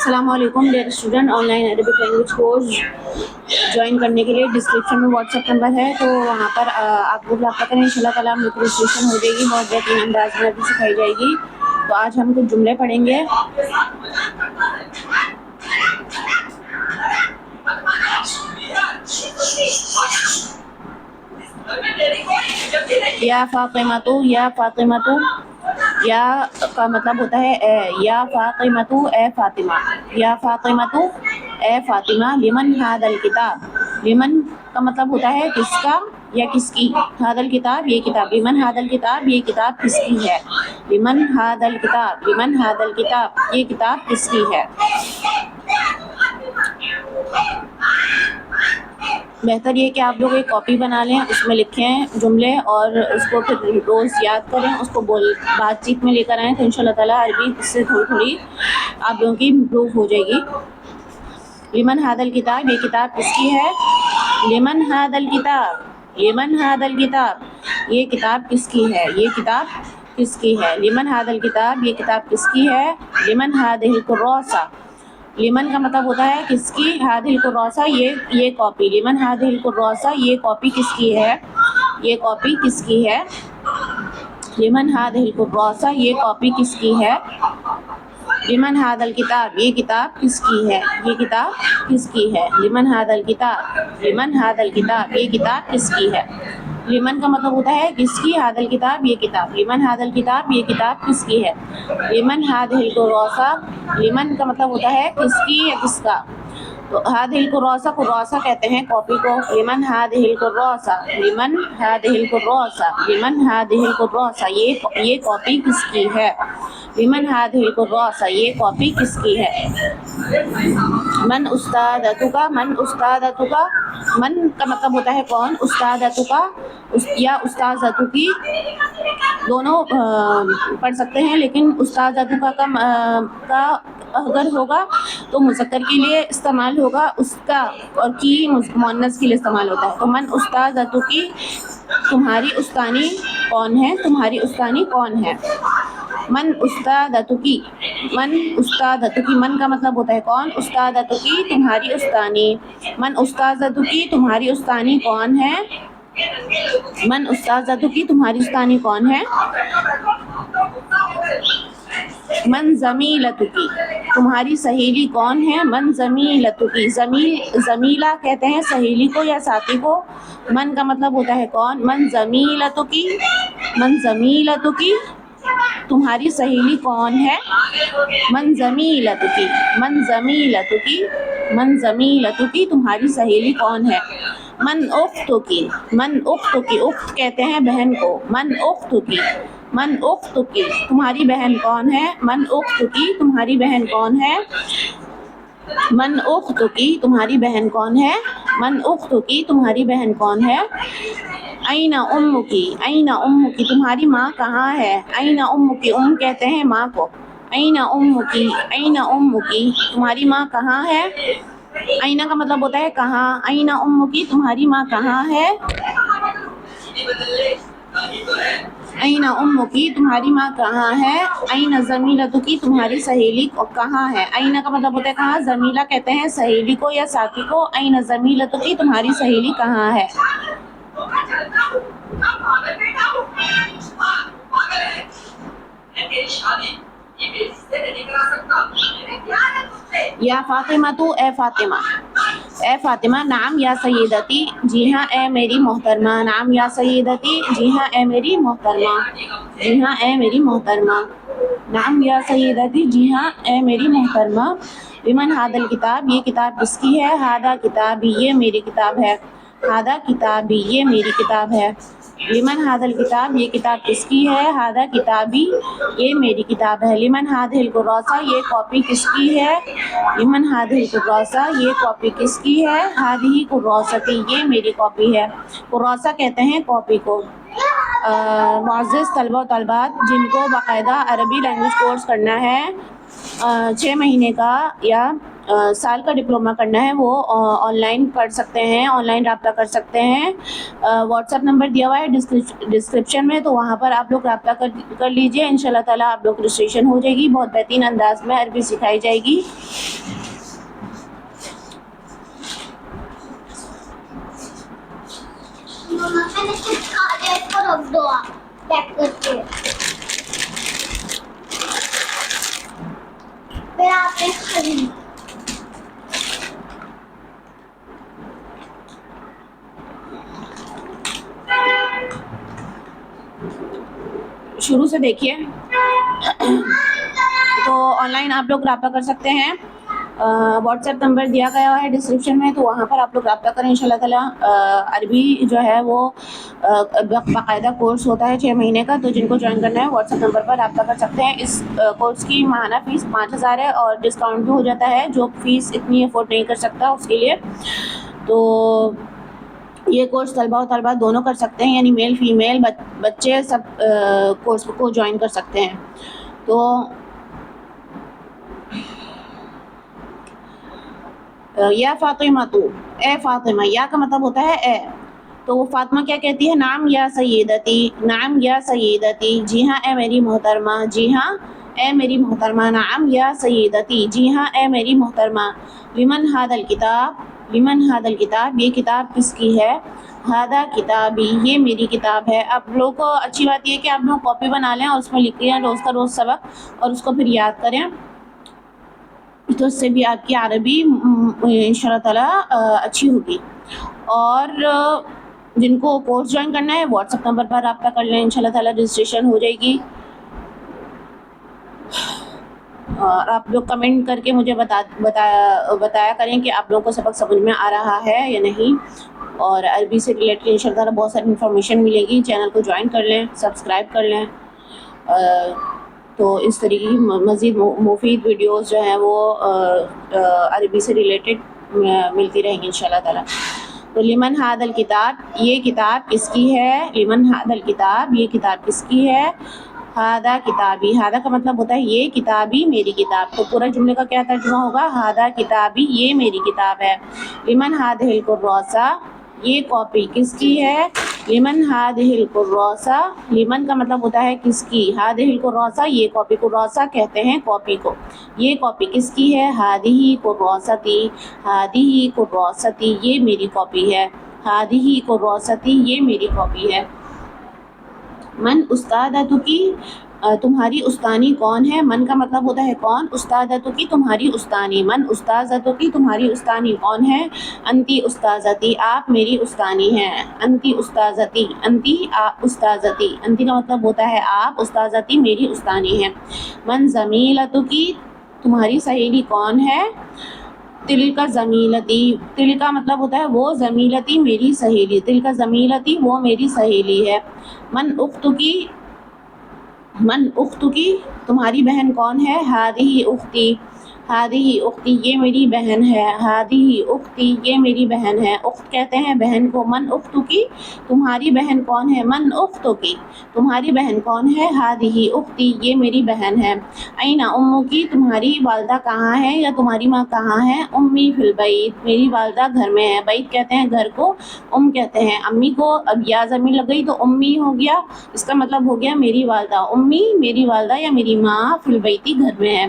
अस्सलाम वालेकुम dear student, online Arabic language course join करने के लिए डिस्क्रिप्शन में व्हाट्सएप नंबर है, तो वहाँ पर आप लोग रब्ता करें। इंशाल्लाह ताला हम लोग रजिस्ट्रेशन हो जाएगी। बहुत बेहतरीन अंदाज में भी सिखाई जाएगी। तो आज हम कुछ जुमले पढ़ेंगे। या फातिमातु, या फातिमातु, या का मतलब होता है ए। या फातिमातु ए फातिमा, या फातिमातु ए फातिमा। लिमन हादल किताब, लिमन का मतलब होता है किसका या किसकी। हादल किताब ये किताब, लिमन हादल किताब ये किताब किसकी है। लिमन हादल किताब, लिमन हादल किताब ये किताब किसकी है। बेहतर ये कि आप लोग एक कॉपी बना लें, उसमें लिखें जुमले और उसको फिर रोज़ याद करें, उसको बातचीत में लेकर आएँ, तो इंशाल्लाह ताला अरबी इससे थोड़ी थोड़ी आप लोगों की इम्प्रूव हो जाएगी। लिमन हादल किताब ये किताब किसकी है। लिमन हादल किताब, लिमन हादल किताब ये किताब किसकी है, ये किताब किसकी है। लिमन हादल किताब ये किताब किसकी है। लिमन हादिल कुर्रासा, लिमन का मतलब होता है किसकी। हादिल कुर्रासा ये कॉपी, लिमन हादिल कुर्रासा ये कॉपी किसकी है, ये कॉपी किसकी है। लिमन हादिल कुर्रासा ये कॉपी किसकी है। लिमन हादल किताब ये किताब किसकी है, ये किताब किसकी है। लिमन हादल किताब, लिमन हादल किताब ये किताब किसकी है। लिमन का मतलब होता है किसकी, हादल किताब ये किताब, लिमन हादल किताब ये किताब किसकी है। लिमन हादिल कुर्रासा, लिमन का मतलब होता है किसकी या किसका। तो हादिल कुर्रासा, कुर्रासा कहते हैं कॉपी को। लिमन हादिल कुर्रासा, लिमन हादिल कुर्रासा, लिमन हादिल कुर्रासा ये कॉपी किसकी है। लिमन हादिल कुर्रासा ये कॉपी किसकी है। मन उस्तादतुका, मन उस्तादतुका, मन का मतलब होता है कौन। उस्तादतुका या उस्तादतुकी दोनों पढ़ सकते हैं, लेकिन उस्तादतुका का अगर होगा तो मुज़क्कर के लिए इस्तेमाल होगा, उसका और की मुअन्नस के लिए इस्तेमाल होता है। तो मन उस्तादतुकी तुम्हारी उस्तानी कौन है, तुम्हारी उस्तानी कौन है। मन उस्तादतुकी, मन उस्तादतुकी, मन का मतलब होता है कौन। उस्तादतुकी तुम्हारी उस्तानी, मन उस्तादतुकी तुम्हारी उस्तानी कौन है। मन उस्तादतुकी तुम्हारी उस्तानी कौन है। मन ज़मीलतुकी तुम्हारी सहेली कौन है। मन ज़मीलतुकी, ज़मीला कहते हैं सहेली को या साथी को। मन का मतलब होता है कौन। मन ज़मीलतुकी, मन ज़मीलतुकी तुम्हारी सहेली कौन है। मन ज़मीलतुकी, मन ज़मीलतुकी, मन ज़मीलतुकी तुम्हारी सहेली कौन है। मन उख्तुकी, मन उख्तुकी, उख्त कहते हैं बहन को। मन उख्तुकी, मन उख्तुकी तुम्हारी बहन कौन है। मन उख्तुकी तुम्हारी बहन कौन है। मन उख्तुकी तुम्हारी बहन कौन है। मन उख्तुकी तुम्हारी बहन कौन है। ऐना उम्मुकी, ऐना उम्मुकी तुम्हारी माँ कहाँ है। ऐना उम्मुकी, कहते हैं माँ को। ऐना उम्मुकी, ऐना उम्मुकी तुम्हारी माँ कहाँ है। ऐना का मतलब होता है कहाँ। ऐना उम्मुकी तुम्हारी माँ कहाँ है। ऐना उम्मुकी तुम्हारी माँ कहाँ है। ऐना ज़मीलतुकी तुम्हारी सहेली कहाँ है। ऐना का मतलब होता है कहाँ, ज़मीला कहते हैं सहेली को या साथी को। ऐना ज़मीलतुकी तुम्हारी सहेली कहाँ है। या फातिमा तू ए फातिमा, ए फातिमा। नाम या सैयदती, जी हाँ ए मेरी मोहतरमा। नाम या सैयदती, जी हाँ ए मेरी मोहतरमा, जी हाँ ए मेरी मोहतरमा। नाम या सैयदती, जी हाँ ए मेरी मोहतरमा। लिमन हादल किताब ये किताब किसकी है। हादा किताबी ये मेरी किताब है, हादा किताबी ये मेरी किताब है। लिमन हादल किताब ये किताब किसकी है। हादा किताबी ये मेरी किताब है। लिमन हादिल कुर्रासा ये कॉपी किसकी है। लिमन हादिल कुर्रासा ये कॉपी किसकी है। हादिही कुर्रासती ये मेरी कॉपी है। कुर्रासा कहते हैं कॉपी को। मुअज़्ज़िज़ तलबा व तलबात, जिनको बाकायदा अरबी लैंग्वेज कोर्स करना है 6 महीने का या سال کا ڈپلوما کرنا ہے وہ آن لائن پڑھ سکتے ہیں، آن لائن رابطہ کر سکتے ہیں۔ واٹس ایپ نمبر دیا ہوا ہے ڈسکرپشن میں، تو وہاں پر آپ لوگ رابطہ کر لیجئے، انشاءاللہ تعالیٰ آپ لوگ رجسٹریشن ہو جائے گی۔ بہت بہترین انداز میں عربی سکھائی جائے گی۔ شروع سے دیکھیے تو آن لائن آپ لوگ رابطہ کر سکتے ہیں۔ واٹس ایپ نمبر دیا گیا ہے ڈسکرپشن میں، تو وہاں پر آپ لوگ رابطہ کریں انشاءاللہ تعالیٰ۔ عربی جو ہے وہ باقاعدہ کورس ہوتا ہے 6 مہینے کا، تو جن کو جوائن کرنا ہے واٹس ایپ نمبر پر رابطہ کر سکتے ہیں۔ اس کورس کی ماہانہ فیس 5000 ہے اور ڈسکاؤنٹ بھی ہو جاتا ہے، جو فیس اتنی افورڈ نہیں کر سکتا اس کے لیے۔ تو یہ کورس طلبہ و طالبات دونوں کر سکتے ہیں، یعنی میل فیمیل بچے سب کورس کو جوائن کر سکتے ہیں۔ تو یا فاطمہ، تو اے فاطمہ، یا کا مطلب ہوتا ہے اے، تو وہ فاطمہ کیا کہتی ہے؟ نعم یا سیدتی، نعم یا سیدتی، جی ہاں اے میری محترمہ، جی ہاں اے میری محترمہ، نعم یا سیدتی، جی ہاں اے میری محترمہ۔ لمن ھذا الکتاب، لمن ھذا الکتاب، یہ کتاب کس کی ہے؟ ھذا کتابی، یہ میری کتاب ہے۔ اب لوگوں کو اچھی بات یہ ہے کہ آپ لوگ کاپی بنا لیں اور اس میں لکھ لیں روز کا روز سبق، اور اس کو پھر یاد کریں، تو اس سے بھی آپ کی عربی انشاءاللہ تعالیٰ اچھی ہوگی۔ اور جن کو کورس جوائن کرنا ہے واٹس ایپ نمبر پر رابطہ کر لیں، انشاءاللہ تعالیٰ رجسٹریشن ہو جائے گی۔ اور آپ لوگ کمنٹ کر کے مجھے بتایا کریں کہ آپ لوگوں کو سبق سمجھ میں آ رہا ہے یا نہیں، اور عربی سے ریلیٹڈ انشاءاللہ تعالیٰ بہت ساری انفارمیشن ملے گی۔ چینل کو جوائن کر لیں، سبسکرائب کر لیں، تو اس طریقے کی مزید مفید ویڈیوز جو ہیں وہ عربی سے ریلیٹڈ ملتی رہیں گی انشاءاللہ تعالیٰ۔ تو لمن ھذا الکتاب، یہ کتاب کس کی ہے؟ لمن ھذا الکتاب، یہ کتاب کس کی ہے؟ ھذا کتابی، ھذا کا مطلب ہوتا ہے یہ کتابی میری کتاب، تو پورا جملے کا کیا ترجمہ ہوگا؟ ھذا کتابی، یہ میری کتاب ہے۔ لمن ھذہ الکراسہ، یہ کاپی کس کی ہے؟ لمن ھذہ الکراسہ، لمن کا مطلب ہوتا ہے کس کی، ھذہ الکراسہ یہ کاپی، کراسہ کہتے ہیں کاپی کو، یہ کاپی کس کی ہے؟ ھذہ کراستي، ھذہ کراستي، یہ میری کاپی ہے، ھذہ کراستي، یہ میری کاپی ہے۔ من استادتکی، تمہاری استانی کون ہے؟ من کا مطلب ہوتا ہے کون، استادتکی تمہاری استانی، من استاذتکی تمہاری استانی کون ہے؟ انتی استاذتی، آپ میری استانی ہیں، انتی استاذتی، انتی استاذتی، انتی کا مطلب ہوتا ہے آپ، استاذتی میری استانی ہیں۔ من زمیلتکی، تمہاری سہیلی کون ہے؟ تلک زمیلتی، تل کا مطلب ہوتا ہے وہ، زمیلتی میری سہیلی، تلک زمیلتی وہ میری سہیلی ہے۔ من اختکی، من اختکی تمہاری بہن کون ہے؟ ھذہ اختی، ھذہ اختی یہ میری بہن ہے، ھذہ اختی یہ میری بہن ہے، اخت کہتے ہیں بہن کو۔ من اختکی تمہاری بہن کون ہے؟ من اختکی تمہاری بہن کون ہے؟ ھذہ اختی یہ میری بہن ہے۔ این امکی تمہاری والدہ کہاں ہے یا تمہاری ماں کہاں ہے؟ امی فی البیت میری والدہ گھر میں ہے، بیت کہتے ہیں گھر کو، ام کہتے ہیں امی کو، اب یا ضمیر لگ گئی تو امی ہو گیا، اس کا مطلب ہو گیا میری والدہ، امی میری والدہ یا میری ماں، فی البیت گھر میں ہے۔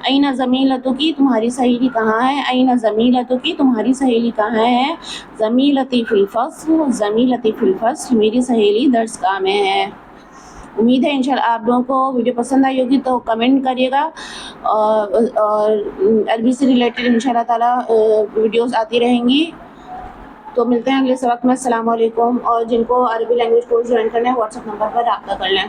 این زمیلتکی تمہاری سہیلی کہاں ہے؟ این زمیلتکی تمہاری سہیلی کہاں ہے؟ زمیلتی فی الفصل، زمیلتی فی الفصل میری سہیلی درس گاہ میں ہے۔ امید ہے انشاءاللہ آپ لوگوں کو ویڈیو پسند آئی ہوگی، تو کمنٹ کریے گا، اور عربی سے ریلیٹڈ انشاءاللہ تعالیٰ ویڈیوز آتی رہیں گی۔ تو ملتے ہیں اگلے سبق میں، السلام علیکم۔ اور جن کو عربی لینگویج کورس جوائن کرنا ہے واٹس ایپ نمبر پر رابطہ کر لیں۔